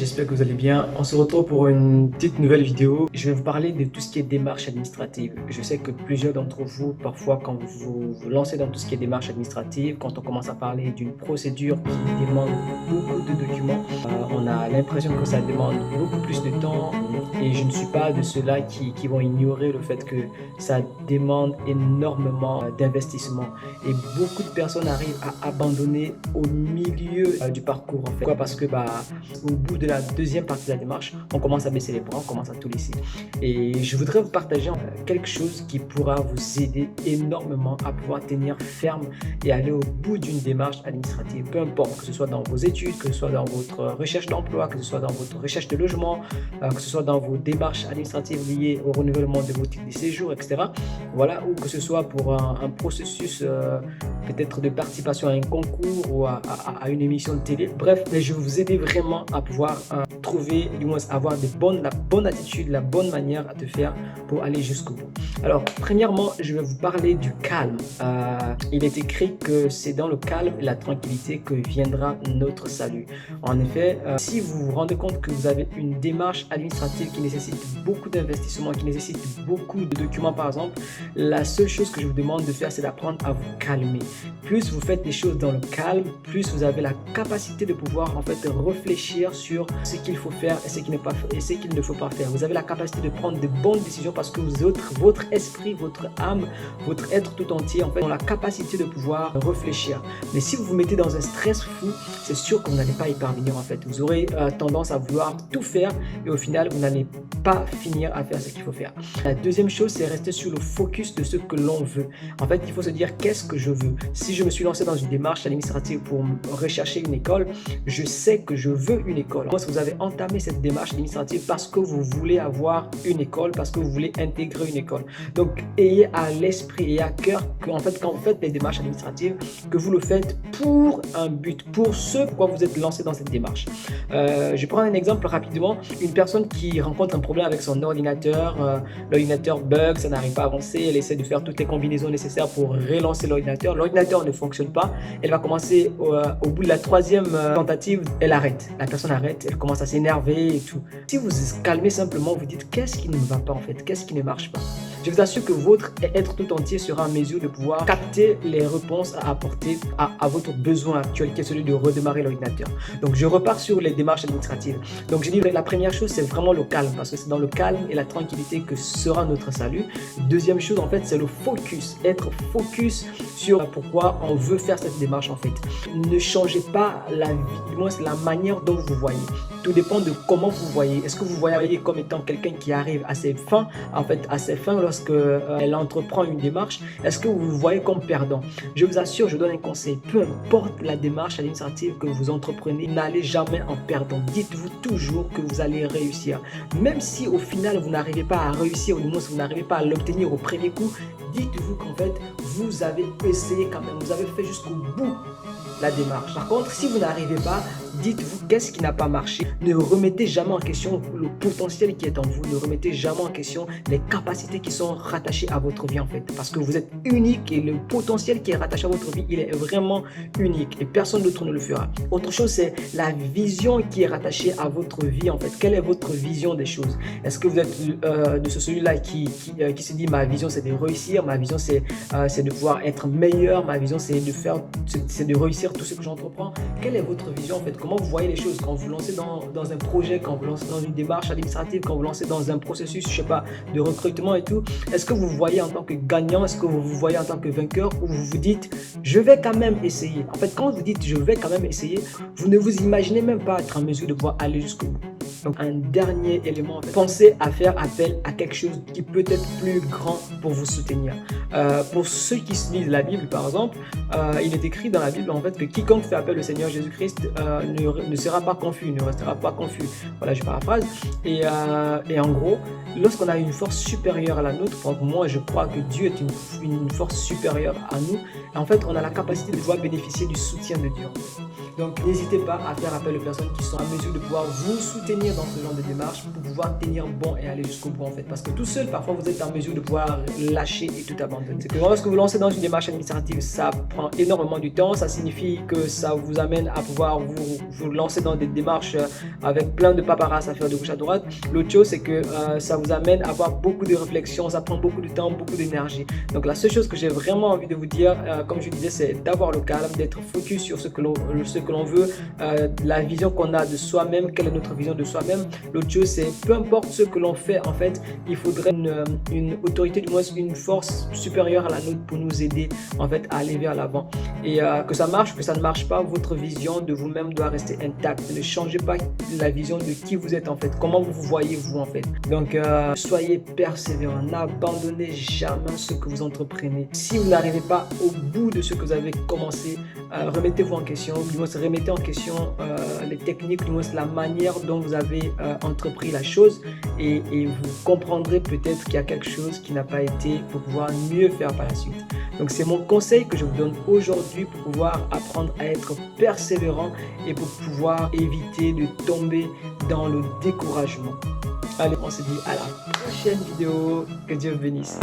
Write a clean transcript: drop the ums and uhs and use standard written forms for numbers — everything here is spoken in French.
j'espère que vous allez bien. On se retrouve pour une petite nouvelle vidéo. Je vais vous parler de tout ce qui est démarche administrative. Je sais que plusieurs d'entre vous, parfois quand vous vous lancez dans tout ce qui est démarche administrative, quand on commence à parler d'une procédure qui demande beaucoup de documents, on a l'impression que ça demande beaucoup plus de temps et je ne suis pas de ceux-là qui vont ignorer le fait que ça demande énormément d'investissement et beaucoup de personnes arrivent à abandonner au milieu du parcours en fait. Pourquoi? Parce que au bout de la deuxième partie de la démarche, on commence à baisser les bras, on commence à tout laisser. Et je voudrais vous partager quelque chose qui pourra vous aider énormément à pouvoir tenir ferme et aller au bout d'une démarche administrative, peu importe, que ce soit dans vos études, que ce soit dans votre recherche d'emploi, que ce soit dans votre recherche de logement, que ce soit dans vos démarches administratives liées au renouvellement de vos titres de séjour, etc. Voilà, ou que ce soit pour un processus peut-être de participation à un concours ou à une émission de télé. Bref, je vais vous aider vraiment à pouvoir trouver, du moins avoir la bonne attitude, la bonne manière de faire pour aller jusqu'au bout. Alors, premièrement, je vais vous parler du calme. Il est écrit que c'est dans le calme et la tranquillité que viendra notre salut. En effet, si vous vous rendez compte que vous avez une démarche administrative qui nécessite beaucoup d'investissement, qui nécessite beaucoup de documents par exemple, la seule chose que je vous demande de faire, c'est d'apprendre à vous calmer. Plus vous faites les choses dans le calme, plus vous avez la capacité de pouvoir en fait réfléchir sur ce qu'il faut faire et ce qu'il ne faut pas faire. Vous avez la capacité de prendre de bonnes décisions parce que votre esprit, votre âme, votre être tout entier en fait ont la capacité de pouvoir réfléchir. Mais si vous vous mettez dans un stress fou, c'est sûr que vous n'allez pas y parvenir en fait. Vous aurez tendance à vouloir tout faire et au final vous n'allez pas finir à faire ce qu'il faut faire. La deuxième chose, c'est rester sur le focus de ce que l'on veut. En fait, il faut se dire qu'est-ce que je veux. Si je me suis lancé dans une démarche administrative pour rechercher une école, je sais que je veux une école. Moi, si vous avez entamé cette démarche administrative parce que vous voulez avoir une école, parce que vous voulez intégrer une école. Donc, ayez à l'esprit et à cœur que en fait, quand vous faites des démarches administratives, que vous le faites pour un but, pour ce pourquoi vous êtes lancé dans cette démarche. Je prends un exemple rapidement. Une personne qui rencontre un problème avec son ordinateur, l'ordinateur bug, ça n'arrive pas à avancer, elle essaie de faire toutes les combinaisons nécessaires pour relancer l'ordinateur. L'ordinateur ne fonctionne pas, elle va commencer au bout de la troisième tentative, elle arrête. La personne arrête, elle commence à s'énerver et tout. Si vous calmez simplement, vous dites qu'est-ce qui ne va pas en fait, qu'est-ce qui ne marche pas. Je vous assure que votre être tout entier sera en mesure de pouvoir capter les réponses à apporter à votre besoin actuel qui est celui de redémarrer l'ordinateur. Donc je repars sur les démarches administratives. Donc j'ai dit la première chose c'est vraiment le calme parce que c'est dans le calme et la tranquillité que sera notre salut. Deuxième chose en fait c'est le focus, être focus sur pourquoi on veut faire cette démarche en fait. Ne changez pas la vie, du moins c'est la manière dont vous voyez. Tout dépend de comment vous voyez. Est-ce que vous voyez comme étant quelqu'un qui arrive à ses fins, en fait à ses fins lorsqu'elle entreprend une démarche? Est-ce que vous vous voyez comme perdant? Je vous assure, je donne un conseil. Peu importe la démarche administrative que vous entreprenez, n'allez jamais en perdant. Dites-vous toujours que vous allez réussir. Même si au final vous n'arrivez pas à réussir, ou du moins si vous n'arrivez pas à l'obtenir au premier coup, dites-vous qu'en fait vous avez essayé quand même, vous avez fait jusqu'au bout la démarche. Par contre, si vous n'arrivez pas, dites-vous qu'est-ce qui n'a pas marché. Ne remettez jamais en question le potentiel qui est en vous. Ne remettez jamais en question les capacités qui sont rattachées à votre vie en fait. Parce que vous êtes unique et le potentiel qui est rattaché à votre vie, il est vraiment unique et personne d'autre ne le fera. Autre chose, c'est la vision qui est rattachée à votre vie en fait. Quelle est votre vision des choses? Est-ce que vous êtes de celui-là qui se dit ma vision c'est de réussir, ma vision c'est de pouvoir être meilleur, ma vision c'est de réussir tout ce que j'entreprends? Quelle est votre vision en fait? Comment vous voyez les choses quand vous lancez dans un projet, quand vous lancez dans une démarche administrative, quand vous lancez dans un processus, je sais pas, de recrutement et tout? Est-ce que vous vous voyez en tant que gagnant? Est-ce que vous vous voyez en tant que vainqueur? Ou vous vous dites je vais quand même essayer? En fait, quand vous dites je vais quand même essayer, vous ne vous imaginez même pas être en mesure de pouvoir aller jusqu'au bout. Donc un dernier élément, pensez à faire appel à quelque chose qui peut être plus grand pour vous soutenir. Pour ceux qui lisent la Bible par exemple, il est écrit dans la Bible en fait que quiconque fait appel au Seigneur Jésus-Christ ne sera pas confus, ne restera pas confus. Voilà, je paraphrase. Et en gros, lorsqu'on a une force supérieure à la nôtre, pour moi je crois que Dieu est une force supérieure à nous. En fait, on a la capacité de pouvoir bénéficier du soutien de Dieu. Donc n'hésitez pas à faire appel aux personnes qui sont en mesure de pouvoir vous soutenir dans ce genre de démarche pour pouvoir tenir bon et aller jusqu'au bout en fait. Parce que tout seul, parfois vous êtes en mesure de pouvoir lâcher et tout abandonner. C'est que lorsque vous lancez dans une démarche administrative, ça prend énormément du temps. Ça signifie que ça vous amène à pouvoir vous lancer dans des démarches avec plein de paparazzi à faire de gauche à droite. L'autre chose, c'est que ça vous amène à avoir beaucoup de réflexion, ça prend beaucoup de temps, beaucoup d'énergie. Donc la seule chose que j'ai vraiment envie de vous dire, comme je disais, c'est d'avoir le calme, d'être focus sur ce que l'on veut, la vision qu'on a de soi-même, quelle est notre vision de soi-même. L'autre chose, c'est peu importe ce que l'on fait, en fait, il faudrait une autorité, du moins une force supérieure à la nôtre pour nous aider en fait à aller vers l'avant. Et que ça marche, que ça ne marche pas, votre vision de vous-même doit rester intacte. Ne changez pas la vision de qui vous êtes en fait, comment vous vous voyez vous en fait. Donc soyez persévérant, n'abandonnez jamais ce que vous entreprenez. Si vous n'arrivez pas au bout de ce que vous avez commencé, remettez-vous en question, du moins remettez en question les techniques, du moins la manière dont vous avez entrepris la chose et vous comprendrez peut-être qu'il y a quelque chose qui n'a pas été pour pouvoir mieux faire par la suite. Donc c'est mon conseil que je vous donne aujourd'hui pour pouvoir apprendre à être persévérant et pour pouvoir éviter de tomber dans le découragement. Allez, on se dit à la prochaine vidéo. Que Dieu vous bénisse.